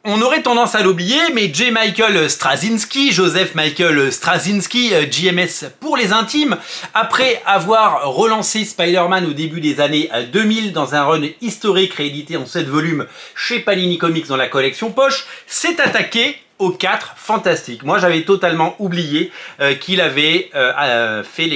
On aurait tendance à l'oublier, mais J. Michael Straczynski, Joseph Michael Straczynski, JMS pour les intimes, après avoir relancé Spider-Man au début des années 2000 dans un run historique réédité en 7 volumes chez Panini Comics dans la collection poche, s'est attaqué aux 4 Fantastiques. Moi j'avais totalement oublié qu'il avait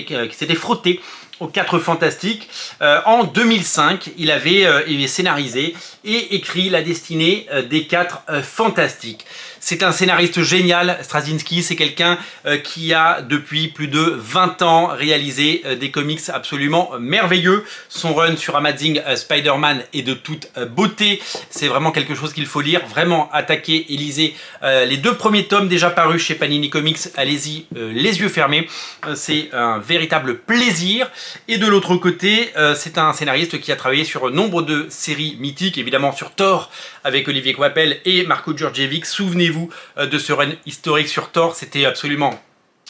qu'il s'était frotté aux 4 Fantastiques. En 2005, il avait scénarisé et écrit la destinée des 4 Fantastiques. C'est un scénariste génial, Straczynski, c'est quelqu'un qui a depuis plus de 20 ans réalisé des comics absolument merveilleux. Son run sur Amazing Spider-Man est de toute beauté, c'est vraiment quelque chose qu'il faut lire, vraiment attaquer et lisez les 2 premiers tomes déjà parus chez Panini Comics, allez-y les yeux fermés, c'est un véritable plaisir. Et de l'autre côté, c'est un scénariste qui a travaillé sur nombre de séries mythiques, évidemment sur Thor avec Olivier Coipel et Marco Djurdjevic. Souvenez-vous de ce run historique sur Thor, c'était absolument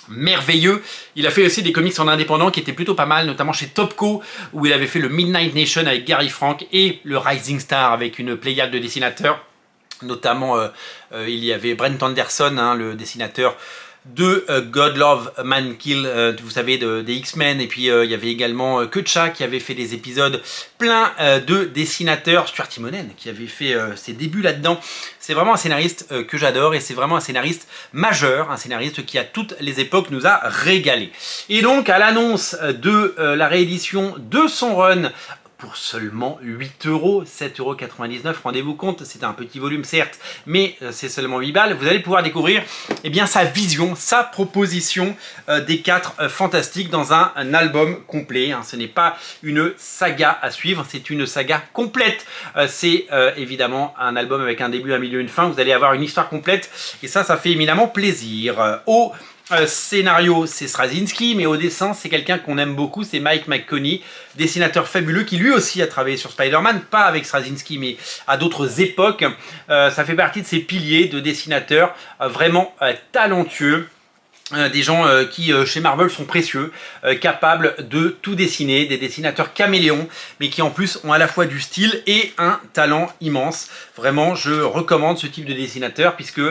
merveilleux. Il a fait aussi des comics en indépendant qui étaient plutôt pas mal, notamment chez Topco où il avait fait le Midnight Nation avec Gary Frank et le Rising Star avec une pléiade de dessinateurs. Notamment, il y avait Brent Anderson, hein, le dessinateur de God Love Man Kill, vous savez, des X-Men, et puis il y avait également Kutcha qui avait fait des épisodes plein de dessinateurs, Stuart Timonen qui avait fait ses débuts là-dedans. C'est vraiment un scénariste que j'adore et c'est vraiment un scénariste majeur, un scénariste qui à toutes les époques nous a régalé. Et donc à l'annonce de la réédition de son run pour seulement 8 €, 7,99 €, rendez-vous compte, c'est un petit volume certes, mais c'est seulement 8 balles, vous allez pouvoir découvrir eh bien, sa vision, sa proposition des 4 Fantastiques dans un album complet. Hein. Ce n'est pas une saga à suivre, c'est une saga complète. C'est évidemment un album avec un début, un milieu, une fin, vous allez avoir une histoire complète, et ça fait éminemment plaisir. Au scénario, c'est Straczynski, mais au dessin, c'est quelqu'un qu'on aime beaucoup, c'est Mike McConney, dessinateur fabuleux qui lui aussi a travaillé sur Spider-Man, pas avec Straczynski, mais à d'autres époques. Ça fait partie de ces piliers de dessinateurs vraiment talentueux. Des gens qui chez Marvel sont précieux, capables de tout dessiner, des dessinateurs caméléons, mais qui en plus ont à la fois du style et un talent immense. Vraiment, je recommande ce type de dessinateur puisque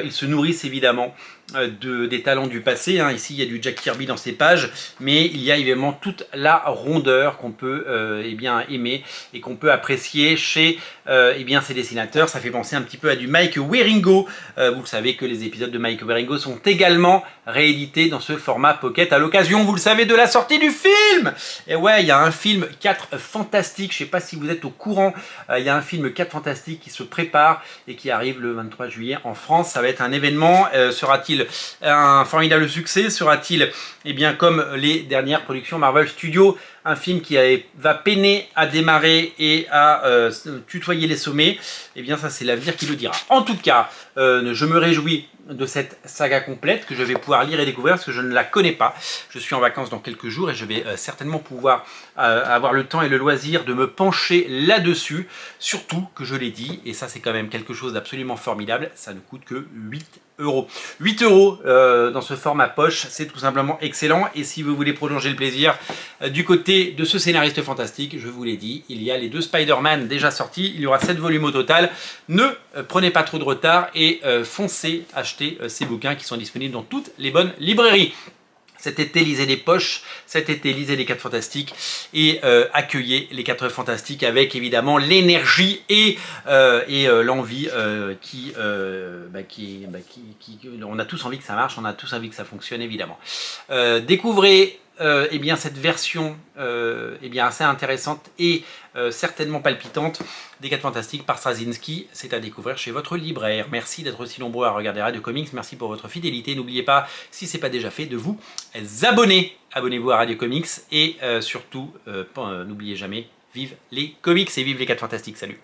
ils se nourrissent évidemment des talents du passé. Hein. Ici, il y a du Jack Kirby dans ces pages, mais il y a évidemment toute la rondeur qu'on peut eh bien, aimer et qu'on peut apprécier chez eh bien, ces dessinateurs. Ça fait penser un petit peu à du Mike Wieringo. Vous savez que les épisodes de Mike Wieringo sont également réédités dans ce format pocket à l'occasion, vous le savez, de la sortie du film. Et ouais, il y a un film 4 Fantastiques, je ne sais pas si vous êtes au courant, il y a un film 4 Fantastiques qui se prépare et qui arrive le 23 juillet en France. Ça va être un événement, sera-t-il un formidable succès? Sera-t-il, eh bien, comme les dernières productions Marvel Studios, un film qui va peiner à démarrer et à tutoyer les sommets? Eh bien, ça, c'est l'avenir qui le dira. En tout cas, je me réjouis de cette saga complète que je vais pouvoir lire et découvrir parce que je ne la connais pas. Je suis en vacances dans quelques jours et je vais certainement pouvoir avoir le temps et le loisir de me pencher là-dessus. Surtout que je l'ai dit, et ça c'est quand même quelque chose d'absolument formidable, ça ne coûte que 8 €. 8 € dans ce format poche, c'est tout simplement excellent. Et si vous voulez prolonger le plaisir du côté de ce scénariste fantastique, je vous l'ai dit, il y a les 2 Spider-Man déjà sortis, il y aura 7 volumes au total. Ne prenez pas trop de retard et foncez acheter ces bouquins qui sont disponibles dans toutes les bonnes librairies. Cet été, lisez les poches, cet été, lisez les 4 Fantastiques et accueillez les 4 Fantastiques avec évidemment l'énergie et l'envie on a tous envie que ça marche, on a tous envie que ça fonctionne évidemment. Découvrez eh bien, cette version eh bien, assez intéressante et certainement palpitante des 4 Fantastiques par Straczynski. C'est à découvrir chez votre libraire. Merci d'être aussi nombreux à regarder Radio Comics. Merci pour votre fidélité. N'oubliez pas, si ce n'est pas déjà fait, de vous abonner. Abonnez-vous à Radio Comics et surtout, n'oubliez jamais, vive les comics et vive les 4 Fantastiques. Salut!